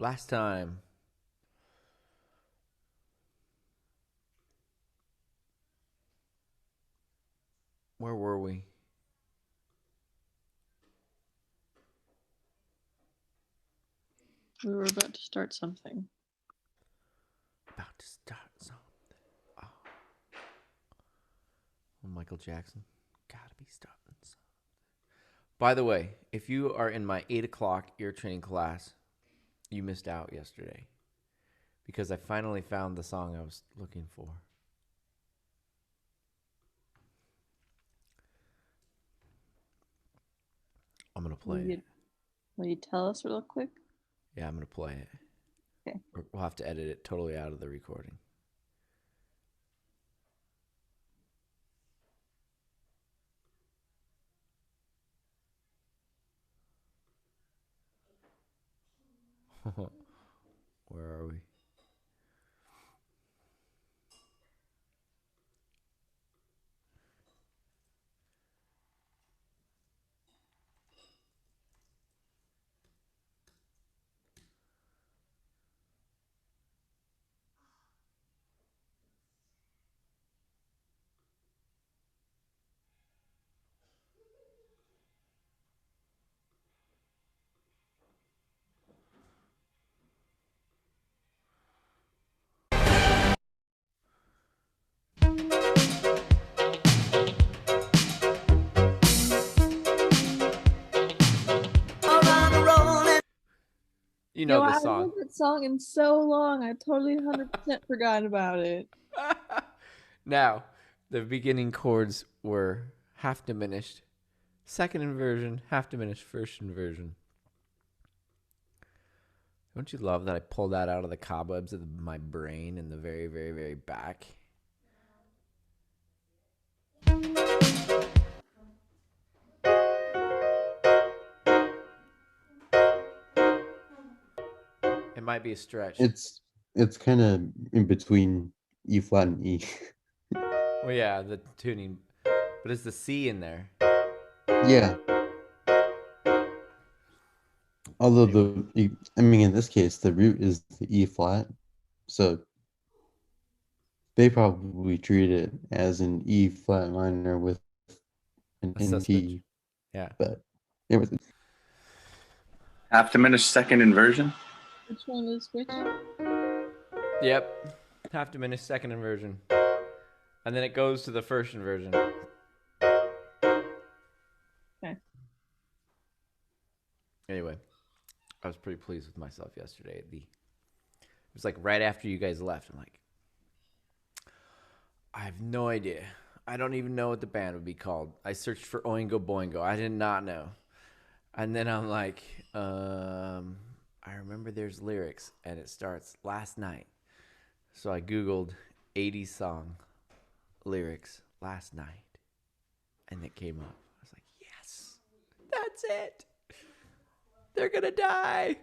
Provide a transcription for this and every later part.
Last time. Where were we? We were about to start something. About to start something. Oh. Michael Jackson. Gotta be starting something. By the way, if you are in my 8 o'clock ear training class, you missed out yesterday. Because I finally found the song I was looking for. I'm going to play it. Will you tell us real quick? Yeah, I'm going to play it. Okay. We'll have to edit it totally out of the recording. Where are we? You know this I song. heard that song in so long. I totally 100% forgot about it. Now, the beginning chords were half diminished, second inversion, half diminished, first inversion. Don't you love that I pulled that out of the cobwebs of my brain in the very, very, very back? It might be a stretch. It's kind of in between E flat and E. Well, yeah, the tuning, but is the C in there? Yeah. Although in this case, the root is the E flat, so they probably treat it as an E flat minor with an NT. Yeah. But it was Half diminished second inversion. Which one is which? Yep. Half diminished second inversion. And then it goes to the first inversion. Okay. Anyway, I was pretty pleased with myself yesterday. It was like right after you guys left. I'm like, I have no idea. I don't even know what the band would be called. I searched for Oingo Boingo. I did not know. And then I'm like, I remember there's lyrics, and it starts last night. So I Googled 80s song lyrics last night, and it came up. I was like, yes, that's it. They're going to die.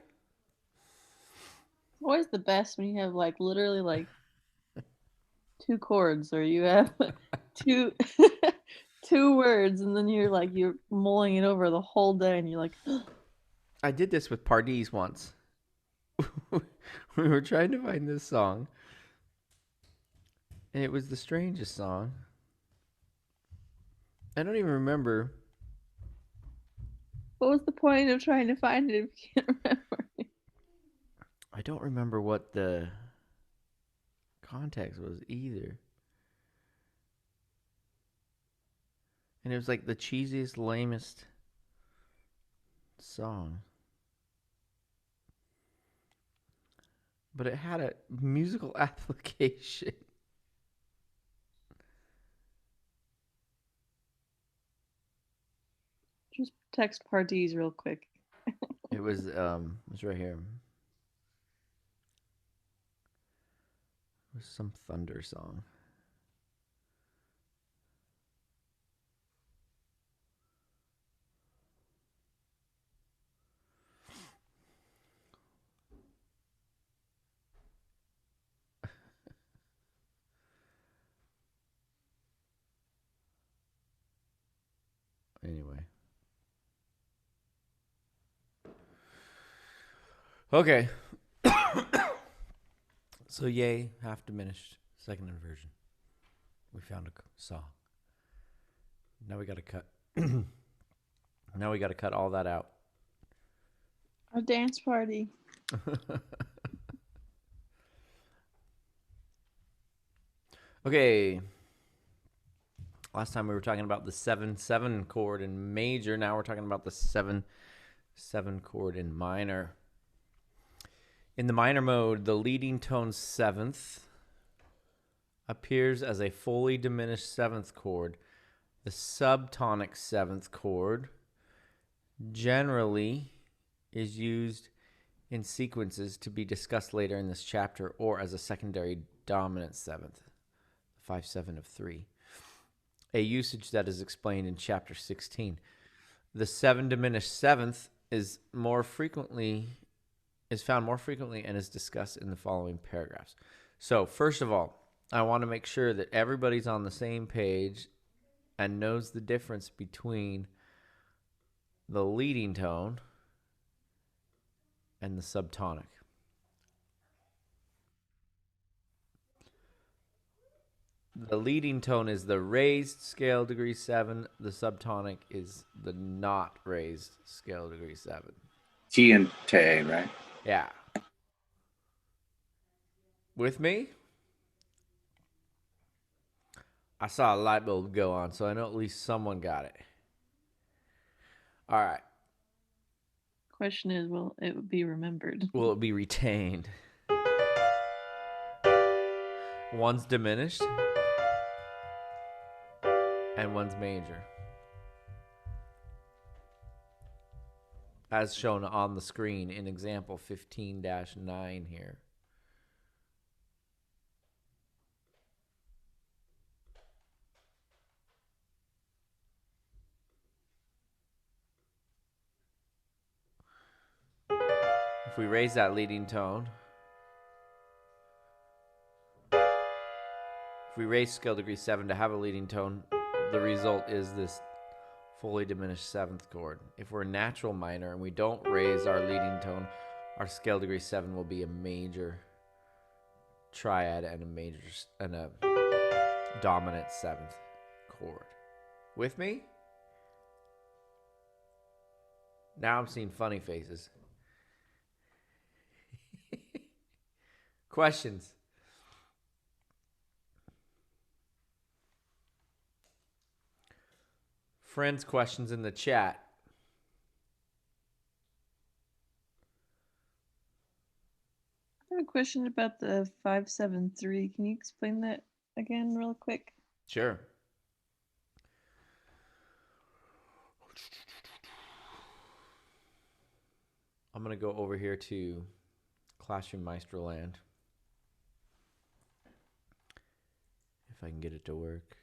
Always the best when you have like literally like two chords, or you have two two words, and then you're mulling it over the whole day, and you're like, I did this with Pardis once. We were trying to find this song, and it was the strangest song. I don't even remember. what was the point of trying to find it if you can't remember? I don't remember what the context was either. And it was like the cheesiest, lamest song. But it had a musical application. Just text Pardis real quick. It was right here. It was some thunder song. Anyway. Okay. So yay, half diminished, second inversion. We found a song. Now we got to cut. Now we got to cut all that out. Our dance party. Okay. Last time we were talking about the 7/7 chord in major. Now we're talking about the 7/7 chord in minor. In the minor mode, the leading tone seventh appears as a fully diminished seventh chord. The subtonic seventh chord generally is used in sequences to be discussed later in this chapter or as a secondary dominant seventh, 5/7 of 3. A usage that is explained in chapter 16. The 7 diminished seventh is found more frequently and is discussed in the following paragraphs. So, first of all, I want to make sure that everybody's on the same page and knows the difference between the leading tone and the subtonic. The leading tone is the raised scale degree 7. The subtonic is the not raised scale degree 7. T and Te, right? Yeah. With me? I saw a light bulb go on, so I know at least someone got it. All right. Question is, will it be remembered? Will it be retained? One's diminished and one's major, as shown on the screen in example 15-9 here. If we raise that leading tone, if we raise scale degree 7 to have a leading tone, the result is this fully diminished seventh chord. If we're natural minor and we don't raise our leading tone, our scale degree 7 will be a major triad and a dominant seventh chord. With me? Now I'm seeing funny faces. Questions? Friends, questions in the chat. I have a question about the 5/7/3. Can you explain that again real quick? Sure. I'm going to go over here to Classroom Maestro Land. If I can get it to work.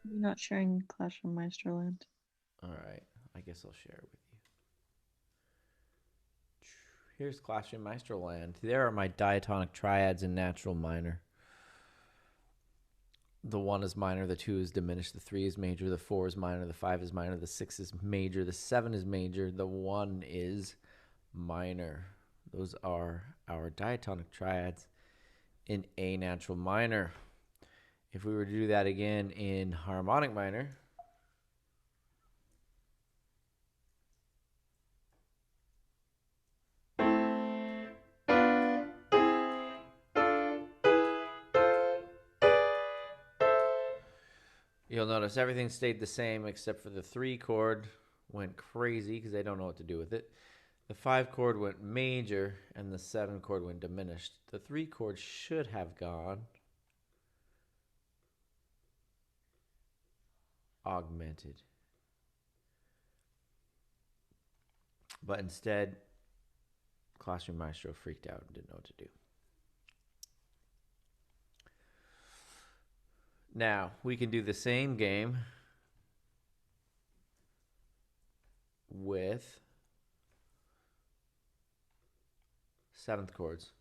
You're not sharing Classroom Meisterland. All right. I guess I'll share it with you. Here's Classroom Maestro Land. There are my diatonic triads in natural minor. The 1 is minor, the 2 is diminished, the 3 is major, the 4 is minor, the 5 is minor, the 6 is major, the 7 is major, the 1 is minor. Those are our diatonic triads in A natural minor. If we were to do that again in harmonic minor, you'll notice everything stayed the same except for the 3 chord went crazy because they don't know what to do with it. The 5 chord went major and the 7 chord went diminished. The 3 chord should have gone augmented. But instead, Classroom Maestro freaked out and didn't know what to do. Now, we can do the same game with 7th chords.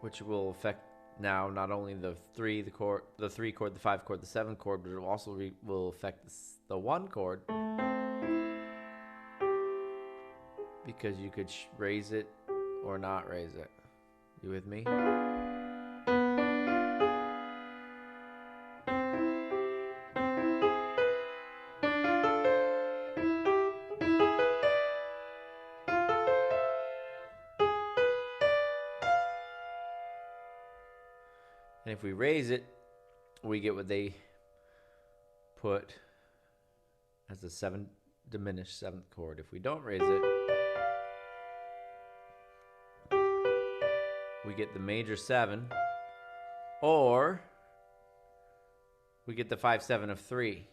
Which will affect Now, not only the 3 chord, the 5 chord, the 7 chord, but it also will affect the 1 chord, because you could raise it or not raise it. You with me? And if we raise it, we get what they put as the diminished 7th chord. If we don't raise it, we get the major 7, or we get the 5/7 of 3.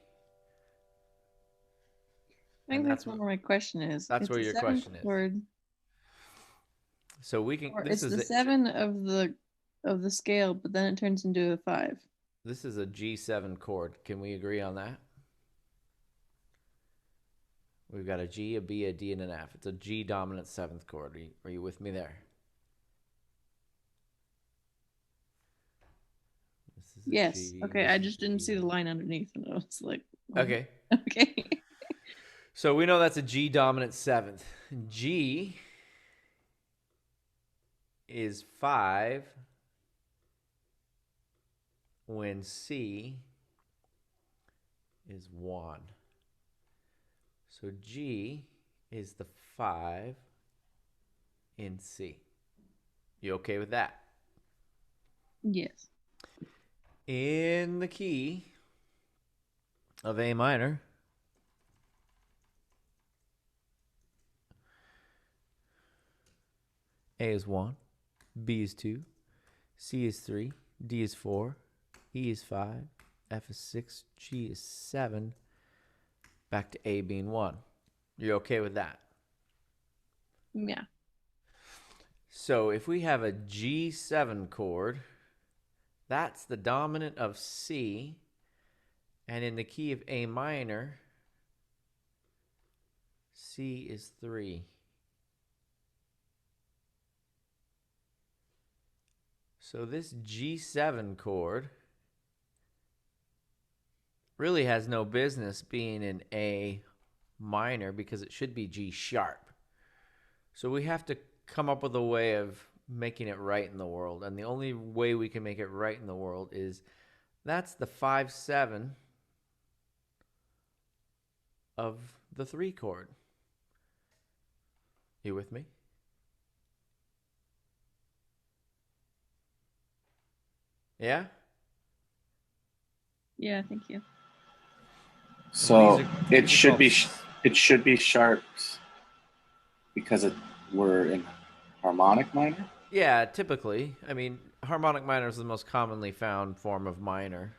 I think that's what my question is. That's where your question is. So we can. It's the 7 of the scale, but then it turns into a 5. This is a G7 chord. Can we agree on that? We've got a G, a B, a D, and an F. It's a G dominant 7th chord. Are you with me there? Yes. G, okay. I just didn't see the line underneath, and I was like, oh. Okay. Okay. So we know that's a G dominant 7th. G is 5 when C is 1. So G is the 5 in C. You okay with that? Yes. In the key of A minor, A is 1, B is 2, C is 3, D is 4, E is 5, F is 6, G is 7, back to A being 1. You're okay with that? Yeah. So if we have a G7 chord, that's the dominant of C, and in the key of A minor, C is 3. So this G7 chord really has no business being in A minor because it should be G sharp. So we have to come up with a way of making it right in the world. And the only way we can make it right in the world is that's the 5/7 of the 3 chord. You with me? Yeah? Yeah, thank you. So it should be sharps because we're in harmonic minor? Yeah, typically. I mean, harmonic minor is the most commonly found form of minor.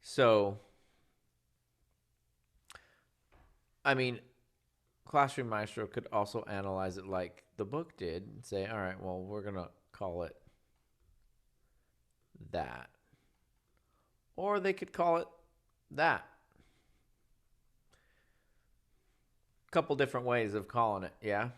So, I mean, Classroom Maestro could also analyze it like the book did and say, all right, well, we're going to call it that. Or they could call it that. Couple different ways of calling it, yeah?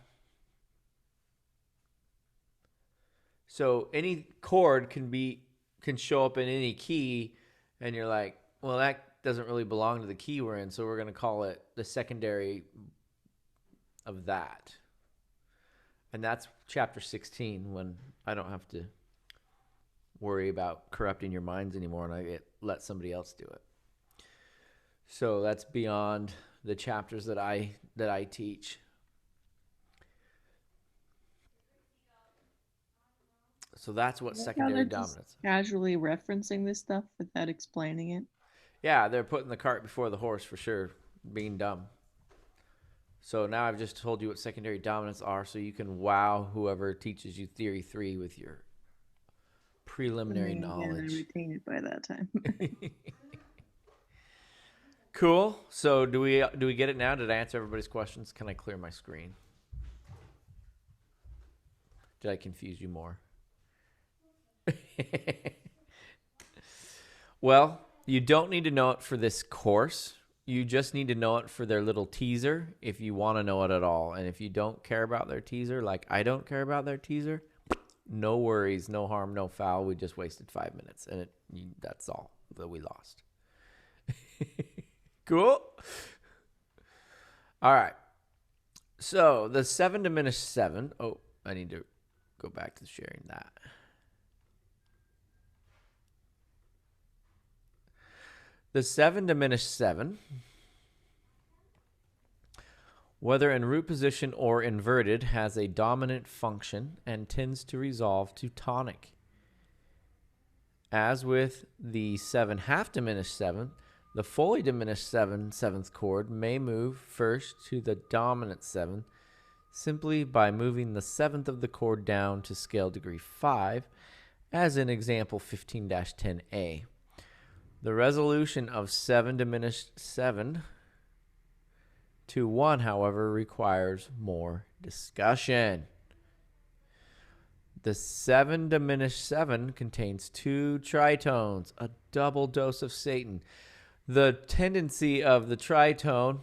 So any chord can show up in any key, and you're like, well, that doesn't really belong to the key we're in, so we're going to call it the secondary of that. And that's chapter 16, when I don't have to worry about corrupting your minds anymore, and I let somebody else do it. So that's beyond the chapters that I teach. So that's what secondary dominance. Casually referencing this stuff without explaining it. Yeah, they're putting the cart before the horse for sure, being dumb. So now I've just told you what secondary dominants are, so you can wow whoever teaches you Theory 3 with your preliminary knowledge. I retain it by that time. Cool. So do we get it now? Did I answer everybody's questions? Can I clear my screen? Did I confuse you more? Well, you don't need to know it for this course. You just need to know it for their little teaser if you want to know it at all. And if you don't care about their teaser, like I don't care about their teaser, no worries, no harm, no foul. We just wasted 5 minutes, and that's all that we lost. Cool. All right. So the 7 diminished 7. Oh, I need to go back to sharing that. The 7 diminished 7, whether in root position or inverted, has a dominant function and tends to resolve to tonic. As with the 7 half diminished 7, the fully diminished 7/7 chord may move first to the dominant 7 simply by moving the 7th of the chord down to scale degree 5, as in example 15-10a. The resolution of 7 diminished 7 to 1, however, requires more discussion. The 7 diminished 7 contains 2 tritones, a double dose of Satan. The tendency of the tritone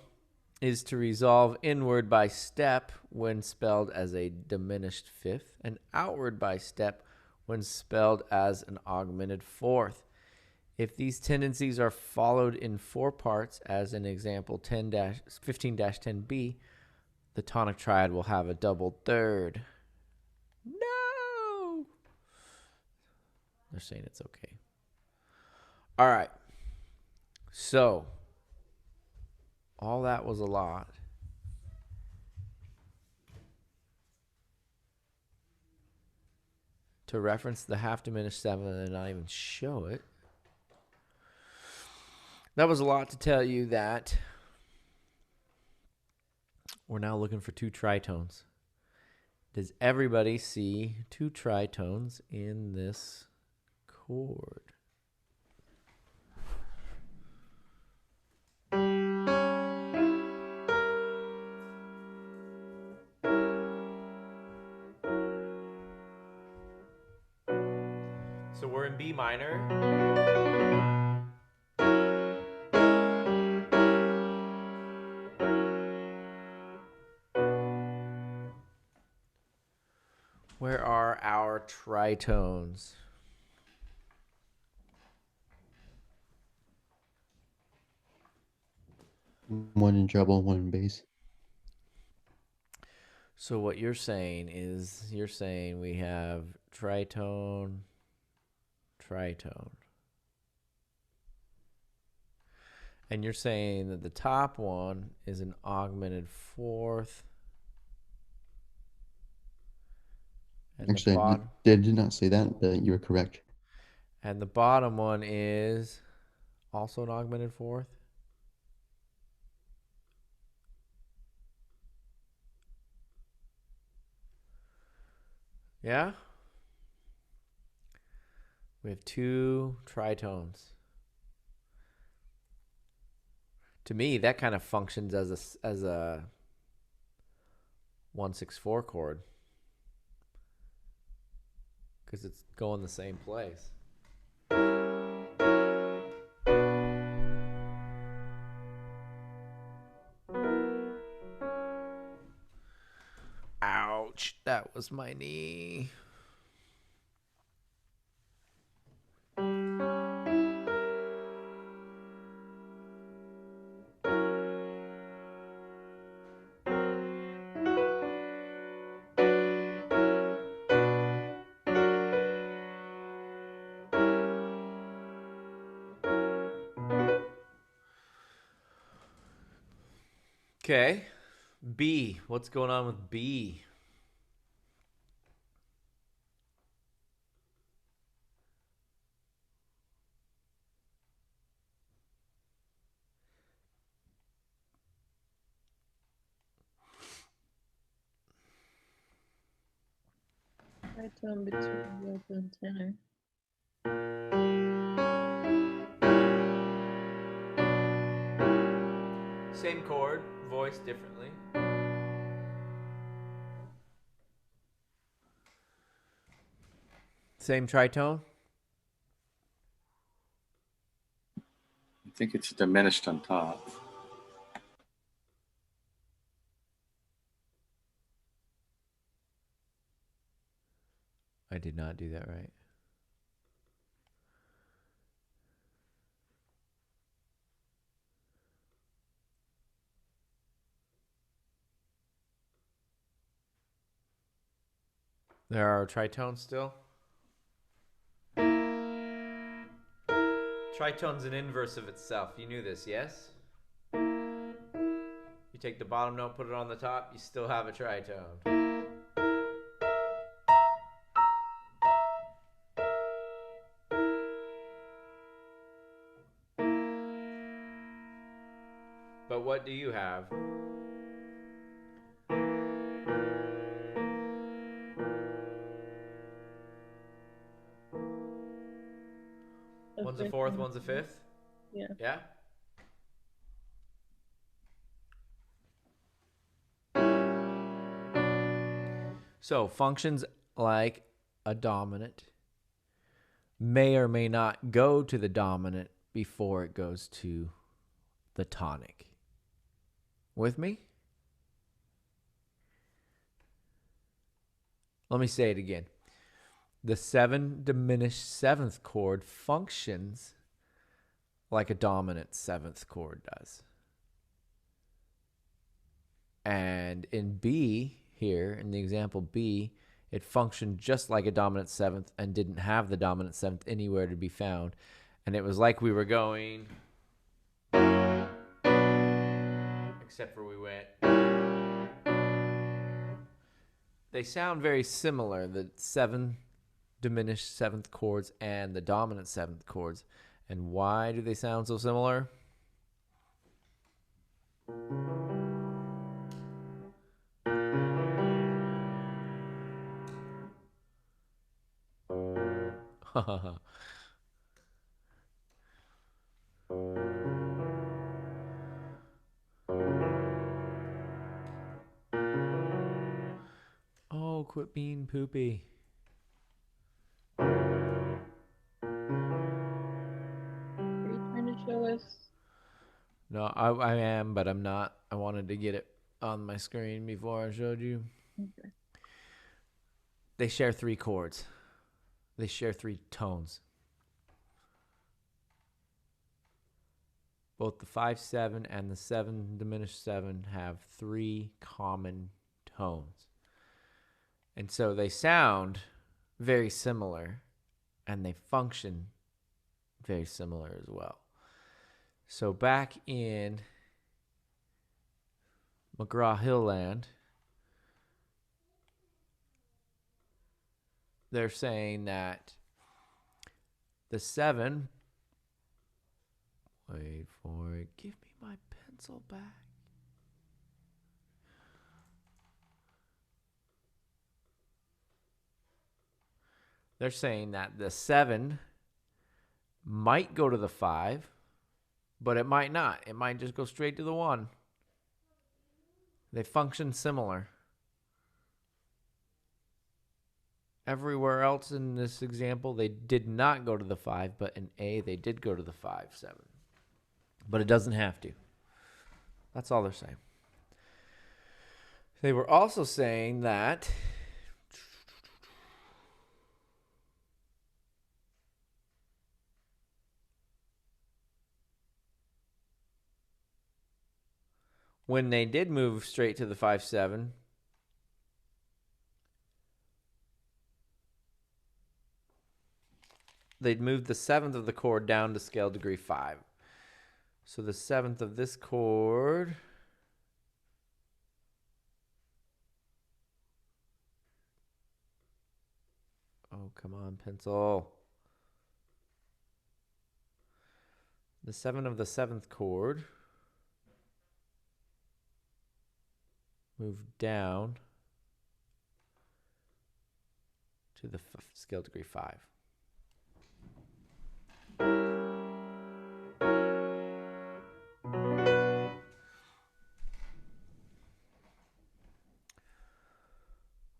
is to resolve inward by step when spelled as a diminished 5th, and outward by step when spelled as an augmented 4th. If these tendencies are followed in 4 parts, as in example 15-10b, the tonic triad will have a double third. No! They're saying it's okay. All right. So, all that was a lot. To reference the half diminished 7 and not even show it. That was a lot to tell you that we're now looking for 2 tritones. Does everybody see 2 tritones in this chord? So we're in B minor. Where are our tritones? One in treble, one in bass. So what you're saying is, we have tritone, tritone. And you're saying that the top one is an augmented 4th. And actually, I did not say that, but you were correct. And the bottom one is also an augmented 4th. Yeah? We have 2 tritones. To me, that kind of functions as a 1/6/4 chord, because it's going the same place. Ouch, that was my knee. Okay, B. What's going on with B? Tritone between the alto and tenor. Same chord, voiced differently. Same tritone? I think it's diminished on top. I did not do that right. There are tritones still. Tritone's an inverse of itself. You knew this, yes? You take the bottom note, put it on the top, you still have a tritone. But what do you have? One's a fourth, one's a fifth? Yeah. Yeah? So functions like a dominant may or may not go to the dominant before it goes to the tonic. With me? Let me say it again. The 7 diminished 7th chord functions like a dominant 7th chord does. And in B, here, in the example B, it functioned just like a dominant 7th and didn't have the dominant 7th anywhere to be found. And it was like we were going, except for we went. They sound very similar, the 7 diminished 7th chords and the dominant 7th chords. And why do they sound so similar? Oh, quit being poopy. Are you trying to show us? No, I am, but I'm not. I wanted to get it on my screen before I showed you. Okay. They share 3 chords. They share 3 tones. Both the 5/7 and the 7 diminished 7 have 3 common tones. And so they sound very similar and they function very similar as well. So back in McGraw-Hill land, they're saying that the 7, wait for it, give me my pencil back. They're saying that the 7 might go to the 5, but it might not. It might just go straight to the 1. They function similar. Everywhere else in this example, they did not go to the 5, but in A, they did go to the 5/7. But it doesn't have to. That's all they're saying. They were also saying that when they did move straight to the 5/7, they'd moved the 7th of the chord down to scale degree 5. So the 7th of this chord oh, come on, pencil. The 7 of the 7th chord moved down to the scale degree 5.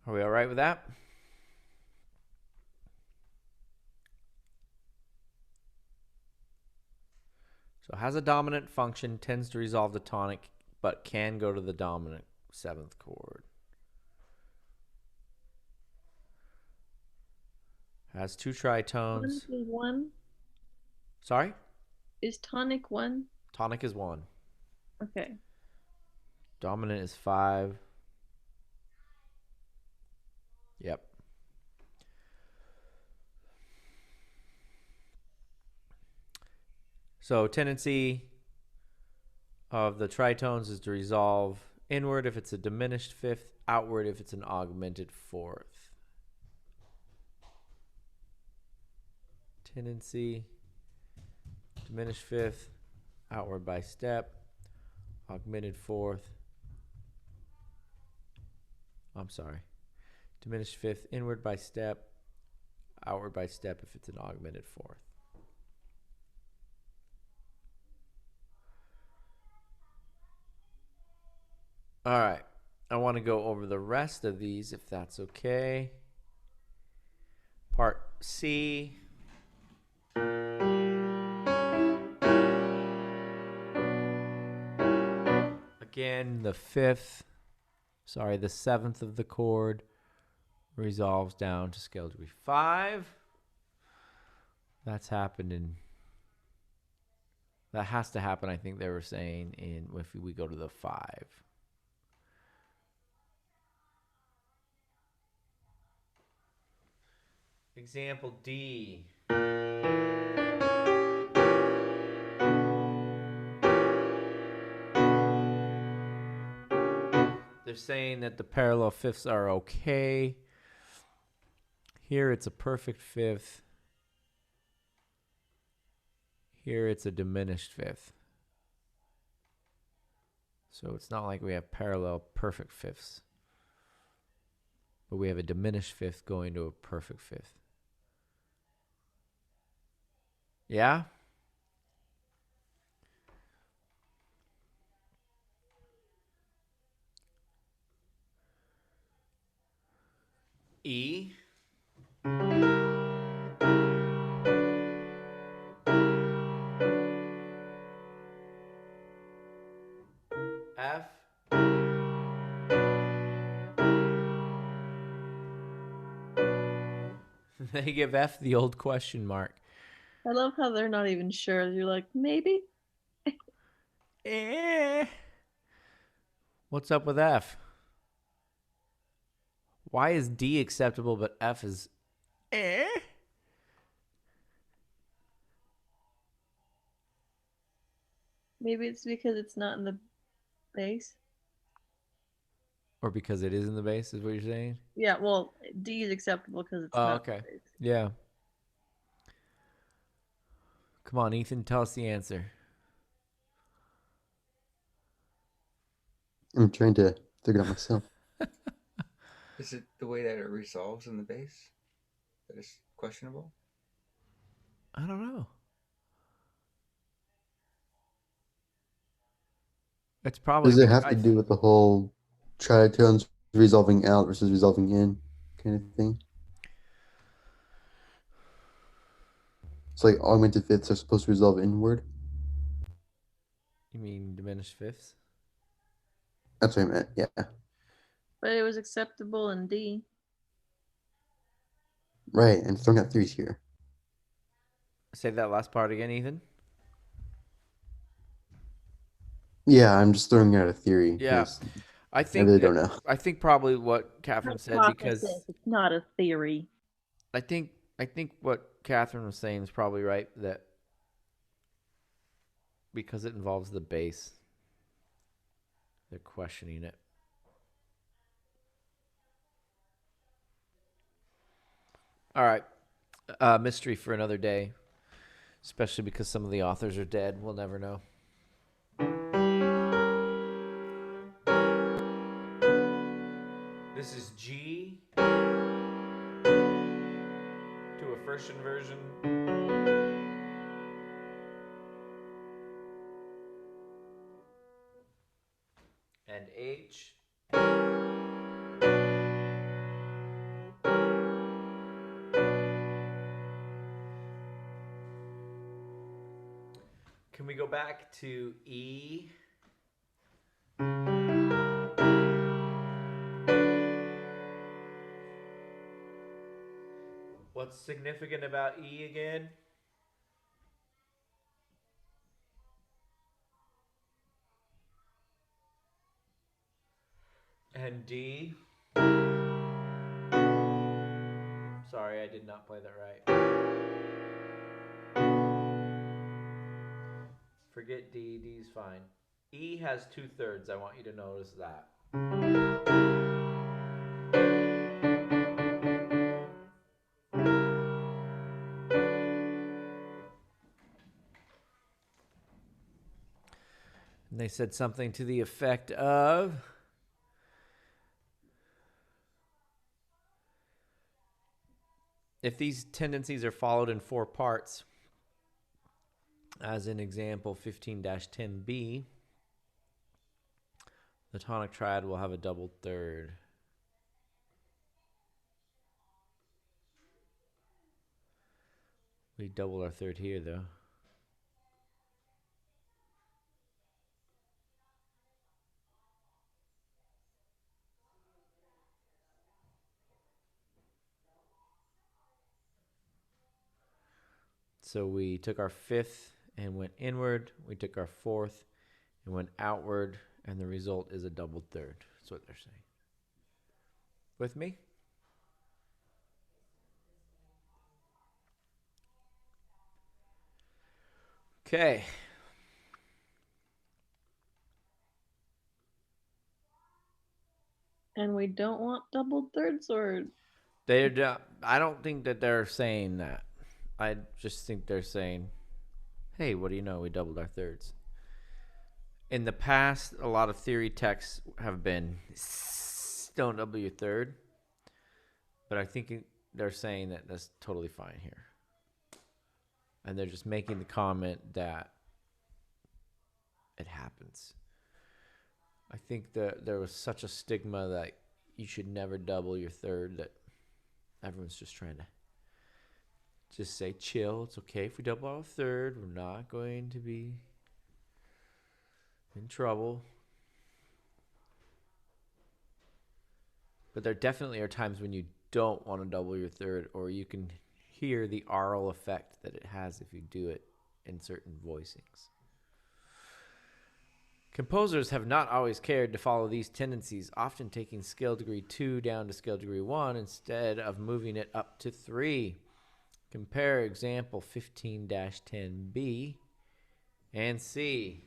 Are we all right with that? So has a dominant function, tends to resolve the tonic, but can go to the dominant 7th chord. Has two Tonic tritones. is 1. Sorry? Is tonic 1? Tonic is 1. Okay. Dominant is 5. Yep. So tendency of the tritones is to resolve inward if it's a diminished fifth, outward if it's an augmented fourth. Tendency, diminished fifth, outward by step, augmented fourth. I'm sorry. Diminished fifth, inward by step, outward by step if it's an augmented fourth. All right. I want to go over the rest of these if that's okay. Part C. Again, the seventh of the chord resolves down to scale degree 5. That has to happen, I think they were saying, if we go to the 5. Example D. They're saying that the parallel fifths are okay. Here it's a perfect fifth. Here it's a diminished fifth. So it's not like we have parallel perfect fifths. But we have a diminished fifth going to a perfect fifth. Yeah? E. F. They give F the old question mark. I love how they're not even sure. You're like, maybe? What's up with F? Why is D acceptable but F is Maybe it's because it's not in the bass. Or because it is in the bass, is what you're saying? Yeah, well, D is acceptable because it's not okay. in the bass. Yeah. Come on, Ethan, tell us the answer. I'm trying to figure it out myself. Is it the way that it resolves in the bass that is questionable? I don't know. It's probably. Does it have to do with the whole tritones resolving out versus resolving in kind of thing? It's like augmented fifths are supposed to resolve inward. You mean diminished fifths? That's what I meant, yeah. But it was acceptable in D. Right, and throwing out threes here. Say that last part again, Ethan. Yeah, I'm just throwing out a theory. Yeah. I think really don't know. I think probably what Catherine said, because it's not a theory. I think what Catherine was saying is probably right, that because it involves the bass, they're questioning it. All right. Mystery for another day, especially because some of the authors are dead. We'll never know. This is G to a first inversion. And H. Can we go back to E? What's significant about E again? And D. Sorry, I did not play that right. Forget D. D's fine. E has 2/3. I want you to notice that. And they said something to the effect of, if these tendencies are followed in 4 parts, as in example 15-10b, the tonic triad will have a doubled third. We doubled our third here, though. So we took our 5th and went inward. We took our 4th and went outward. And the result is a doubled third. That's what they're saying. With me? Okay. And we don't want double thirds, or I don't think that they're saying that. I just think they're saying, hey, what do you know? We doubled our thirds. In the past, a lot of theory texts have been, don't double your third. But I think they're saying that that's totally fine here. And they're just making the comment that it happens. I think that there was such a stigma that you should never double your third that everyone's just trying to just say, chill. It's okay if we double our third. We're not going to be in trouble. But there definitely are times when you don't want to double your third, or you can hear the aural effect that it has if you do it in certain voicings. Composers have not always cared to follow these tendencies, often taking scale degree 2 down to scale degree 1 instead of moving it up to 3. Compare example 15-10b and C.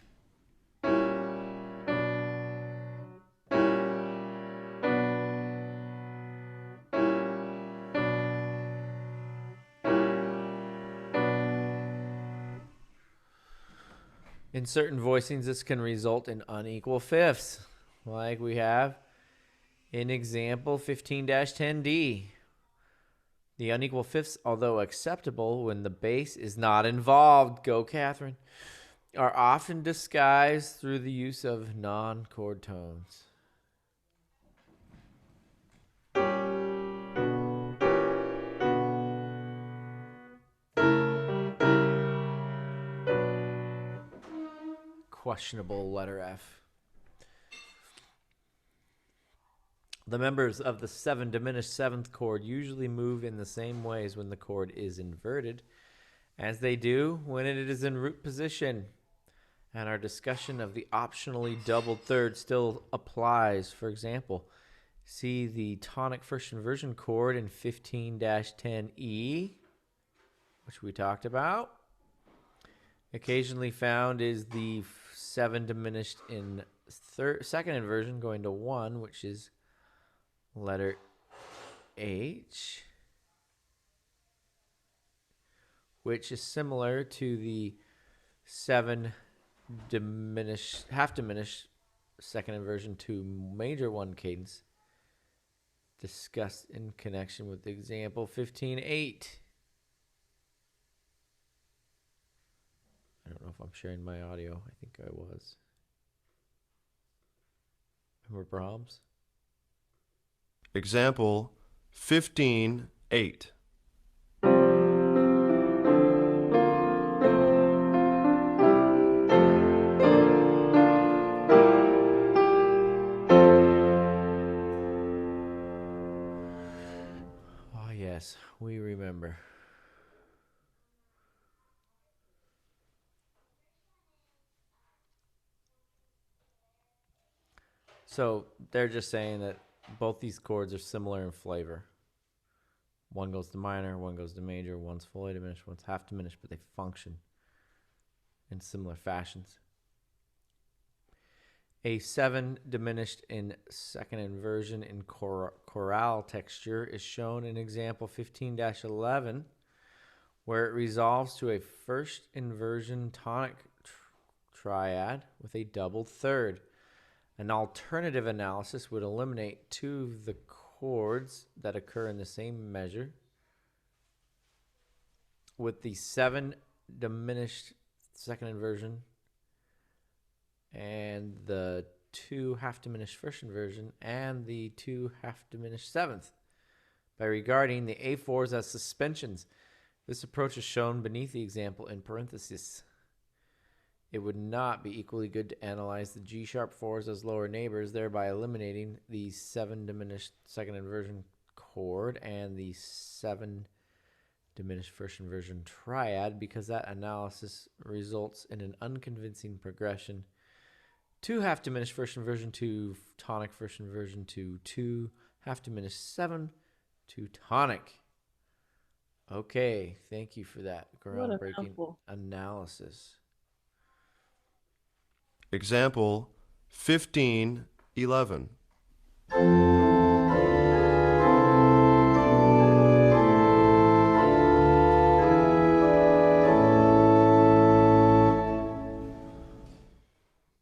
In certain voicings, this can result in unequal fifths, like we have in example 15-10D. The unequal fifths, although acceptable when the bass is not involved, go Catherine, are often disguised through the use of non-chord tones. Questionable letter F. The members of the 7 diminished 7th chord usually move in the same ways when the chord is inverted as they do when it is in root position. And our discussion of the optionally doubled third still applies. For example, see the tonic first inversion chord in 15-10E, which we talked about. Occasionally found is the 7 diminished in second inversion going to 1, which is letter H, which is similar to the 7 diminished, half diminished second inversion to major 1 cadence discussed in connection with example 15-8. I don't know if I'm sharing my audio. I think I was. Remember Brahms? Example 15-8. Oh, yes. We remember remember. So they're just saying that both these chords are similar in flavor. One goes to minor, one goes to major, one's fully diminished, one's half diminished, but they function in similar fashions. A 7 diminished in second inversion in chorale texture is shown in example 15-11, where it resolves to a first inversion tonic triad with a doubled third. An alternative analysis would eliminate two of the chords that occur in the same measure, with the 7 diminished second inversion and the 2 half diminished first inversion and the 2 half diminished seventh by regarding the A4s as suspensions. This approach is shown beneath the example in parentheses. It would not be equally good to analyze the G sharp 4s as lower neighbors, thereby eliminating the 7 diminished second inversion chord and the 7 diminished first inversion triad, because that analysis results in an unconvincing progression. 2 half diminished first inversion to tonic first inversion to 2 half diminished 7 to tonic. Okay, thank you for that groundbreaking analysis. Example 15:11.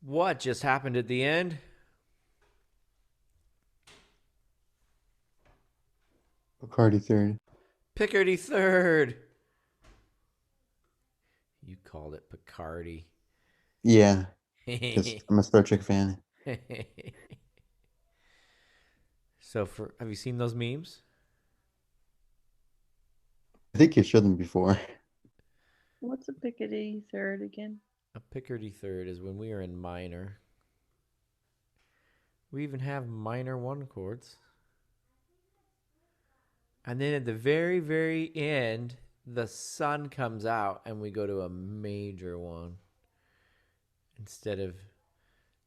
What just happened at the end? Bacardi third. Picardy third. You called it Picardy. Yeah, because I'm a Star Trek fan. So, have you seen those memes? I think you showed them before. What's a Picardy third again? A Picardy third is when we are in minor. We even have minor 1 chords. And then at the very, very end, the sun comes out and we go to a major 1 instead of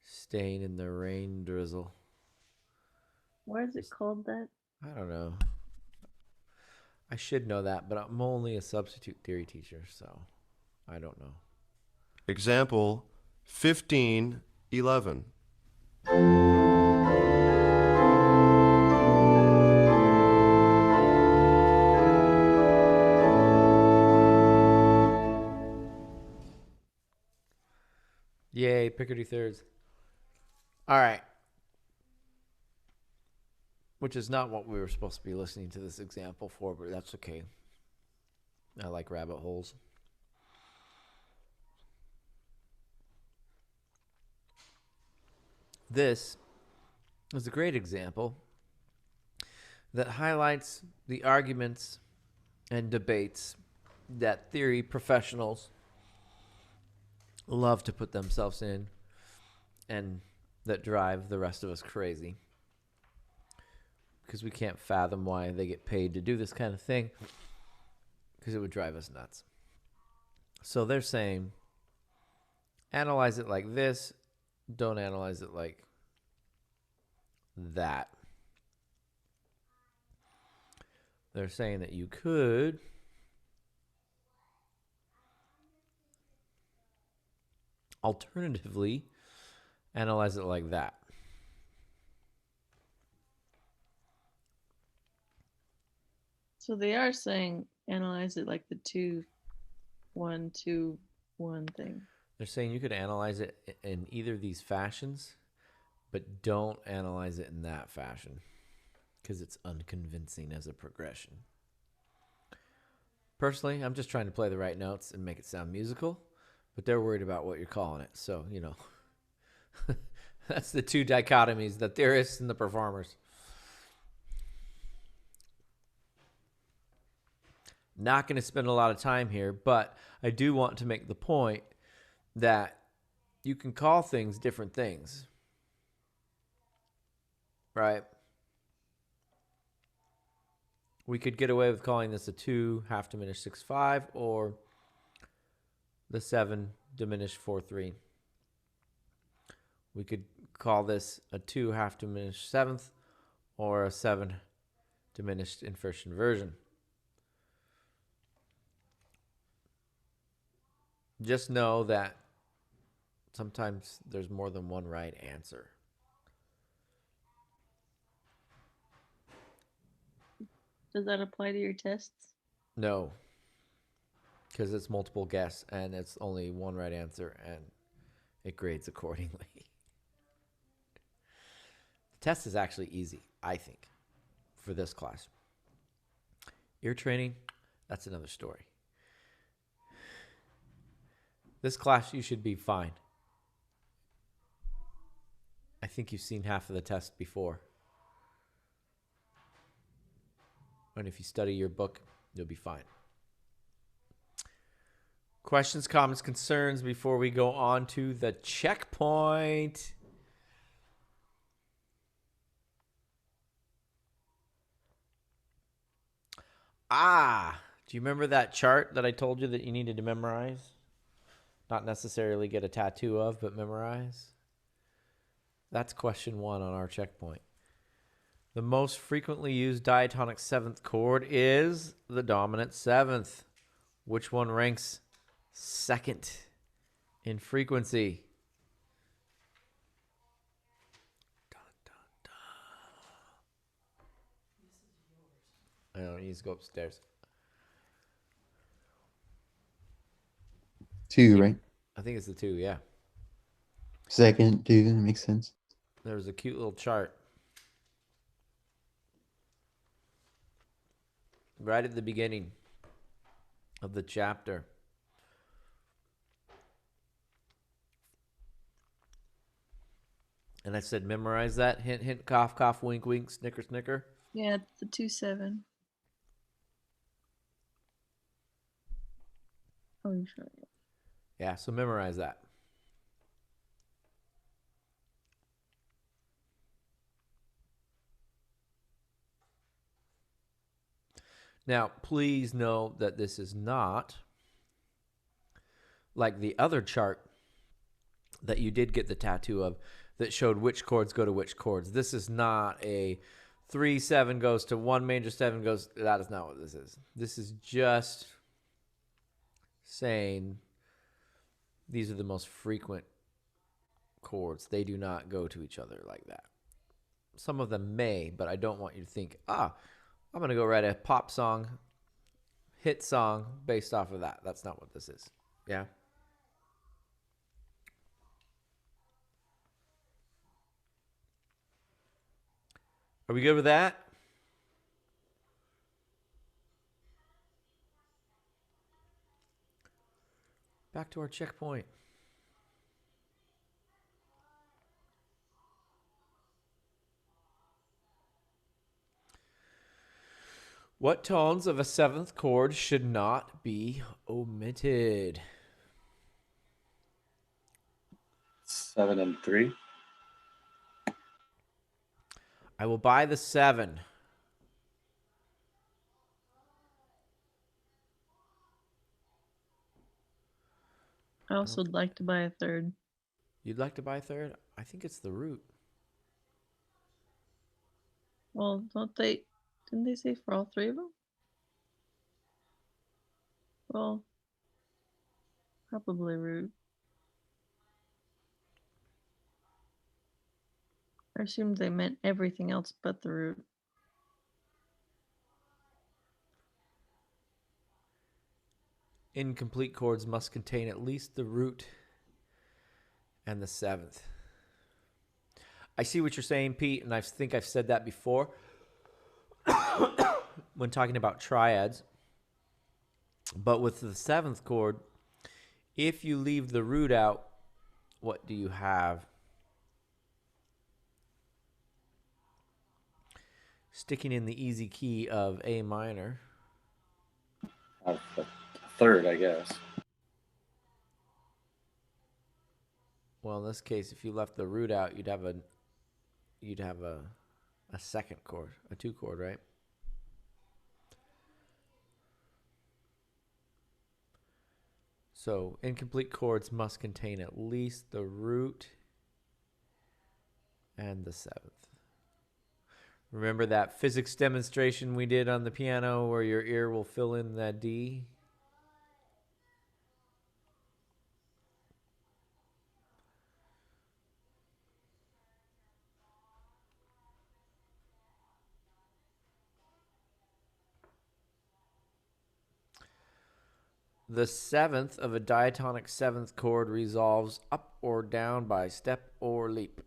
staying in the rain drizzle. Why is it called that? I don't know. I should know that, but I'm only a substitute theory teacher, so I don't know. Example 15:11. Yay, Picardy thirds. All right. Which is not what we were supposed to be listening to this example for, but that's okay. I like rabbit holes. This is a great example that highlights the arguments and debates that theory professionals love to put themselves in and that drive the rest of us crazy. Because we can't fathom why they get paid to do this kind of thing, because it would drive us nuts. So they're saying, analyze it like this, don't analyze it like that. They're saying that you could alternatively analyze it like that. So they are saying analyze it like the 2, 1, 2, 1 thing. They're saying you could analyze it in either of these fashions, but don't analyze it in that fashion because it's unconvincing as a progression. Personally, I'm just trying to play the right notes and make it sound musical, but they're worried about what you're calling it. So, you know, that's the two dichotomies, the theorists and the performers. Not going to spend a lot of time here, but I do want to make the point that you can call things different things, right? We could get away with calling this a 2 half diminished 6/5 or the 7 diminished 4/3. We could call this a 2 half diminished 7th or a 7 diminished inversion. Just know that sometimes there's more than one right answer. Does that apply to your tests? No, because it's multiple guess and it's only one right answer and it grades accordingly. The test is actually easy, I think, for this class. Ear training, that's another story. This class, you should be fine. I think you've seen half of the test before. And if you study your book, you'll be fine. Questions, comments, concerns before we go on to the checkpoint? Do you remember that chart that I told you that you needed to memorize? Not necessarily get a tattoo of, but memorize? That's question 1 on our checkpoint. The most frequently used diatonic 7th chord is the dominant 7th. Which one ranks second in frequency? Dun, dun, dun. I don't need to go upstairs. 2, right? I think it's the 2, yeah. Second, 2, that makes sense. There's a cute little chart right at the beginning of the chapter. And I said, memorize that. Hint, hint, cough, cough, wink, wink, snicker, snicker. Yeah, it's the 2/7. Oh, you sure? Yeah, so memorize that. Now, please know that this is not like the other chart that you did get the tattoo of that showed which chords go to which chords. This is not a 3/7 goes to 1 major 7 goes. That is not what this is. This is just saying these are the most frequent chords. They do not go to each other like that. Some of them may, but I don't want you to think, I'm going to go write a pop song, hit song based off of that. That's not what this is. Yeah? Are we good with that? Back to our checkpoint. What tones of a 7th chord should not be omitted? 7 and 3. I will buy the 7. I also would like to buy a 3rd. You'd like to buy a 3rd? I think it's the root. Well, didn't they say for all 3 of them? Well, probably root. I assumed they meant everything else but the root. Incomplete chords must contain at least the root and the 7th. I see what you're saying, Pete, and I think I've said that before when talking about triads. But with the 7th chord, if you leave the root out, what do you have? Sticking in the easy key of A minor. A 3rd, I guess. Well, in this case, if you left the root out, you'd have a 2nd chord, a 2 chord, right? So incomplete chords must contain at least the root and the seventh. Remember that physics demonstration we did on the piano where your ear will fill in that D? The seventh of a diatonic seventh chord resolves up or down by step or leap.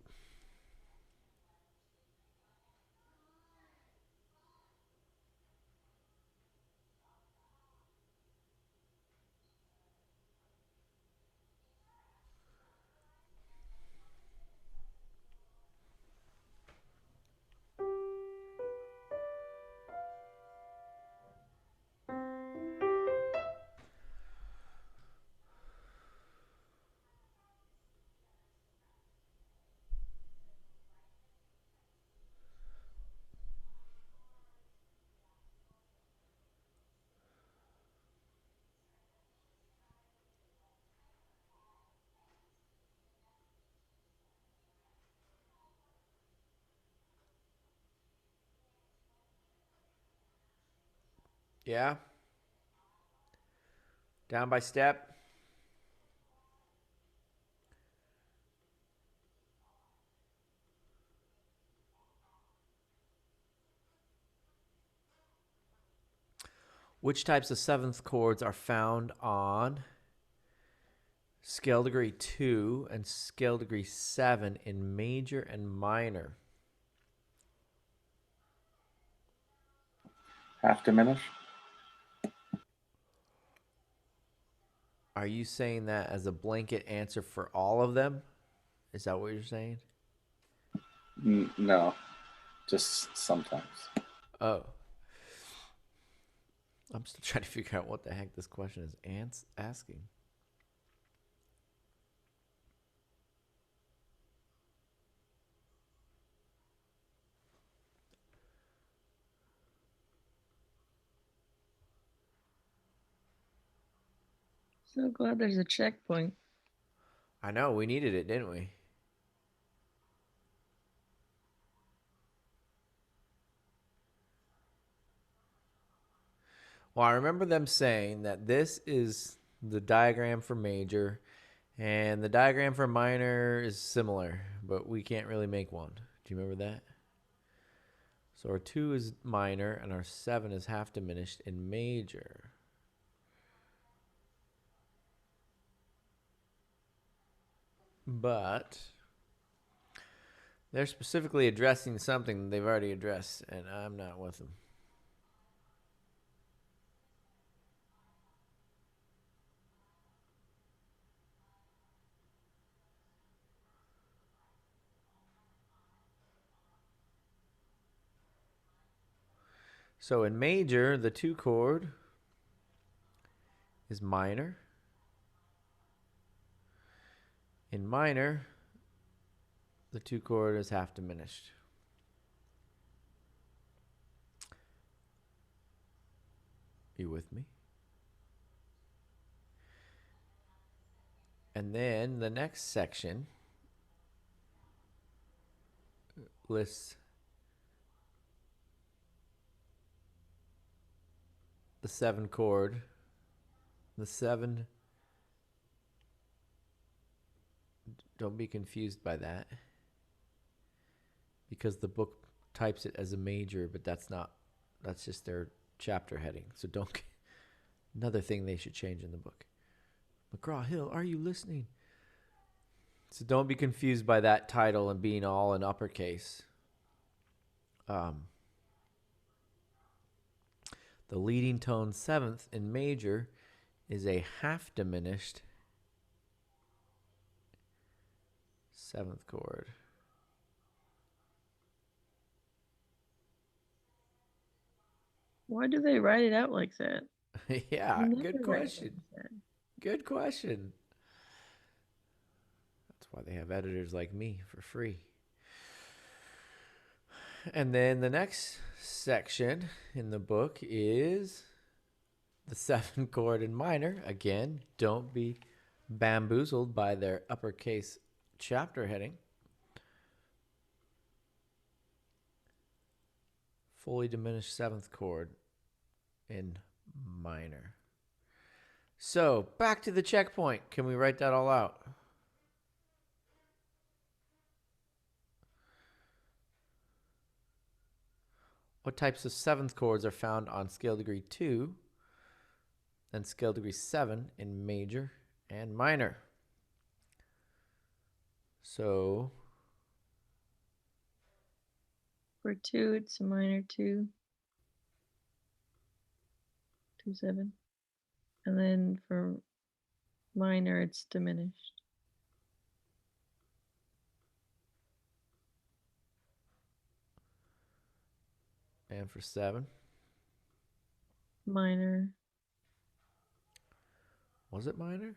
Yeah? Down by step. Which types of seventh chords are found on scale degree 2 and scale degree 7 in major and minor? Half diminished. Are you saying that as a blanket answer for all of them? Is that what you're saying? No, just sometimes. Oh. I'm still trying to figure out what the heck this question is asking. So glad there's a checkpoint. I know, we needed it, didn't we? Well, I remember them saying that this is the diagram for major, and the diagram for minor is similar, but we can't really make one. Do you remember that? So our 2 is minor, and our 7 is half diminished in major. But they're specifically addressing something they've already addressed, and I'm not with them. So in major, the 2 chord is minor. In minor, the 2 chord is half diminished. You with me? And then the next section lists the 7 chord. The 7, don't be confused by that, because the book types it as a major, but that's just their chapter heading. So don't, another thing they should change in the book. McGraw-Hill, are you listening? So don't be confused by that title and being all in uppercase. The leading tone 7th in major is a half diminished 7th chord. Why do they write it out like that? Yeah, They good never write it question. like that. Good question. That's why they have editors like me for free. And then the next section in the book is the 7 chord in minor. Again, don't be bamboozled by their uppercase chapter heading. Fully diminished 7th chord in minor. So, back to the checkpoint. Can we write that all out? What types of 7th chords are found on scale degree 2 and scale degree 7 in major and minor? So, For 2, it's a minor 2, 2, 7. And then for minor, it's diminished. and for 7, Minor. was it minor?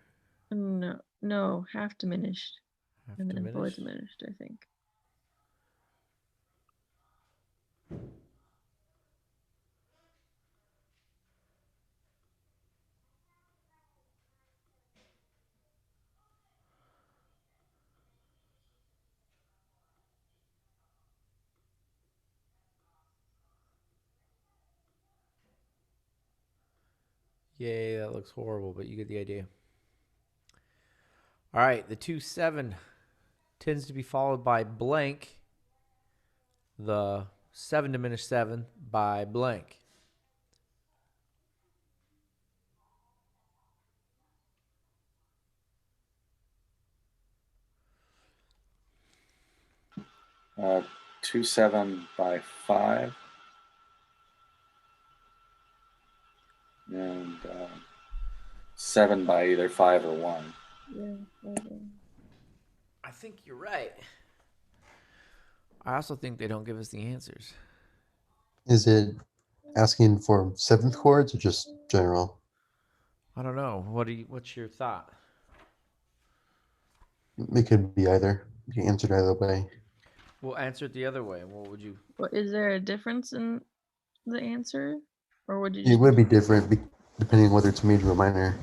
No, half diminished. Half And then fully diminished? diminished, I think. Yay, that looks horrible, but you get the idea. All right, the 2-7 tends to be followed by blank. The 7 diminished 7 by blank. Uh, 2-7 by 5. And 7 by either 5 or 1. Yeah. I think you're right. I also think they don't give us the answers. Is it asking for 7th chords or just general? I don't know. What's your thought? It could be either. You can answer it either way. We'll answer it the other way. What would you? What, is there a difference in the answer? Or would you It just would be different depending on whether it's major or minor.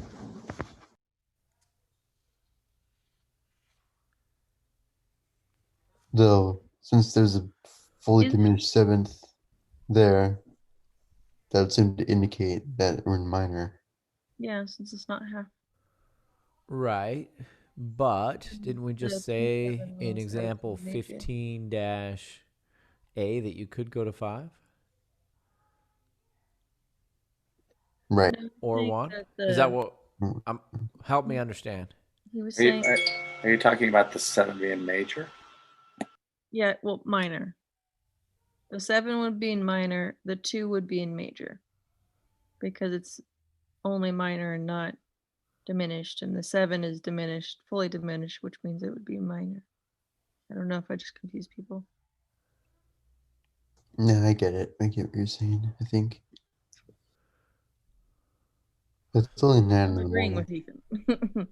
Though, since there's a fully Is- diminished 7th there, that would seem to indicate that we're in minor. Yeah, since it's not half. Right. But didn't we just The say 2-7 in was example like major. 15-A that you could go to 5 Right. or Saying 1? that Is that what? Mm. Help me understand. he was Are you, saying? are you talking about the 7 being major? Yeah, well, minor. The 7 would be in minor. The 2 would be in major, because it's only minor and not diminished, and the 7 is diminished, fully diminished, which means it would be minor. I don't know if I just confused people. No, I get it. I get what you're saying, I think. But it's only 9 in I'm the agreeing morning. with Ethan.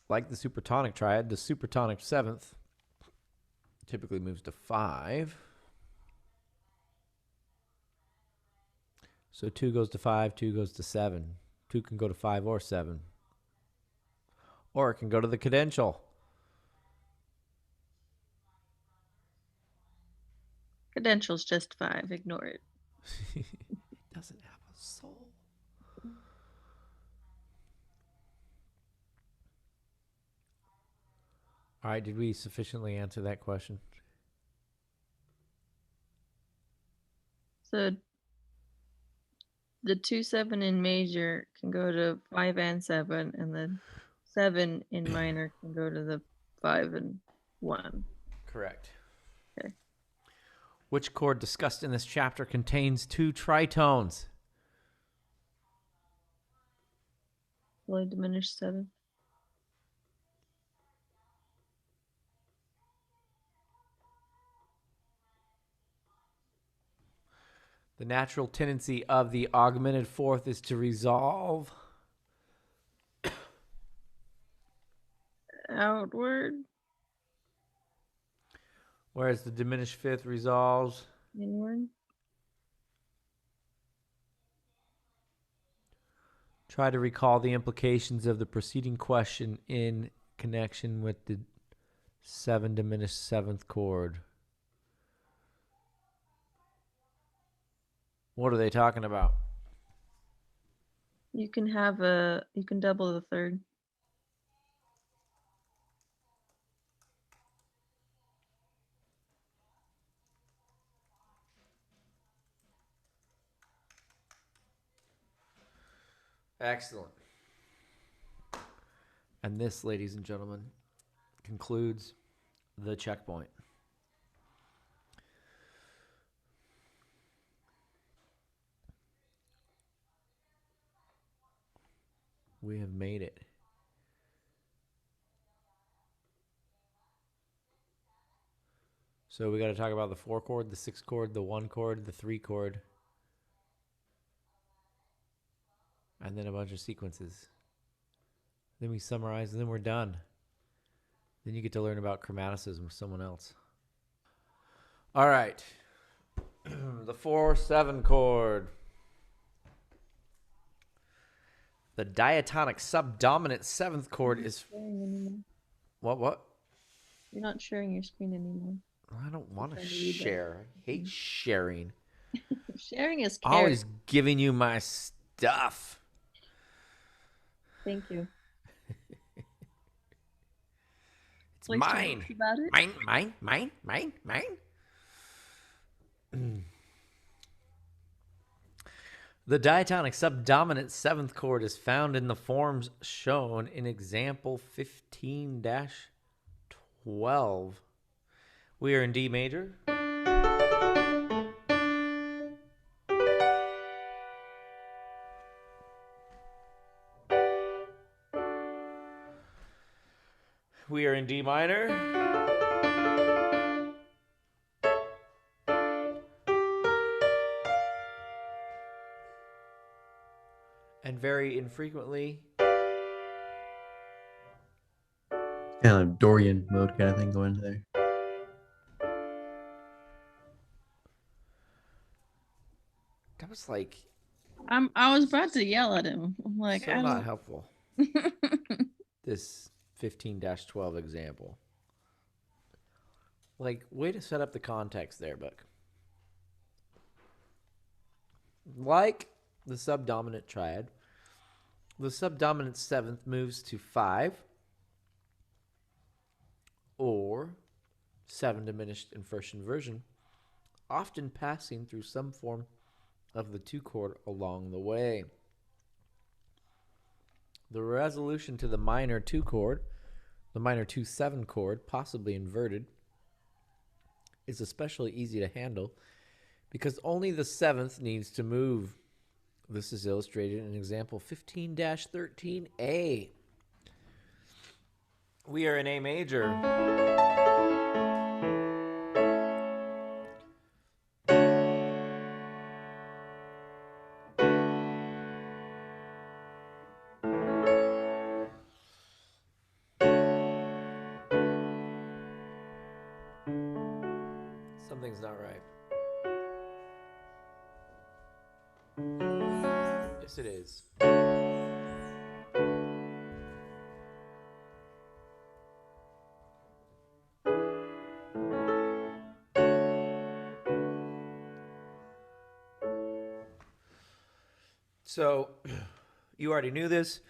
Like the supertonic triad, the supertonic 7th typically moves to 5. So 2 goes to 5, 2 goes to 7. 2 can go to 5 or 7. Or it can go to the cadential. Credentials just 5. Ignore it. It doesn't have a soul. All right, did we sufficiently answer that question? So the 2-7 in major can go to 5 and 7, and the 7 in minor can go to the 5 and 1. Correct. Okay. Which chord discussed in this chapter contains 2 tritones? Fully diminished 7. The natural tendency of the augmented fourth is to resolve. Outward. Whereas the diminished fifth resolves Inward. Try to recall the implications of the preceding question in connection with the 7 diminished 7th chord. What are they talking about? You can double the third. Excellent. And this, ladies and gentlemen, concludes the checkpoint. We have made it. So we got to talk about the 4 chord, the 6 chord, the 1 chord, the 3 chord, and then a bunch of sequences. Then we summarize, and then we're done. Then you get to learn about chromaticism with someone else. All right. The 4/7 chord. The diatonic subdominant 7th chord is... What? You're not sharing your screen anymore. I don't want to share. I hate sharing. Sharing is caring. Always giving you my stuff. Thank you. It's mine. About it? Mine. The diatonic subdominant 7th chord is found in the forms shown in example 15-12. We are in D major. We are in D minor. And very infrequently, Kind of Dorian mode kind of thing going into there. that was like I was about to yell at him. I'm like, so I not don't. helpful. This 15-12 example. Like, way to set up the context there, Buck. Like the subdominant triad, the subdominant 7th moves to 5 or 7 diminished in first inversion, often passing through some form of the 2 chord along the way. The resolution to the minor 2 chord, the minor 2/7 chord, possibly inverted, is especially easy to handle because only the 7th needs to move. This is illustrated in example 15-13A. We are in A major. Something's not right. Yes, it is. So, you already knew this,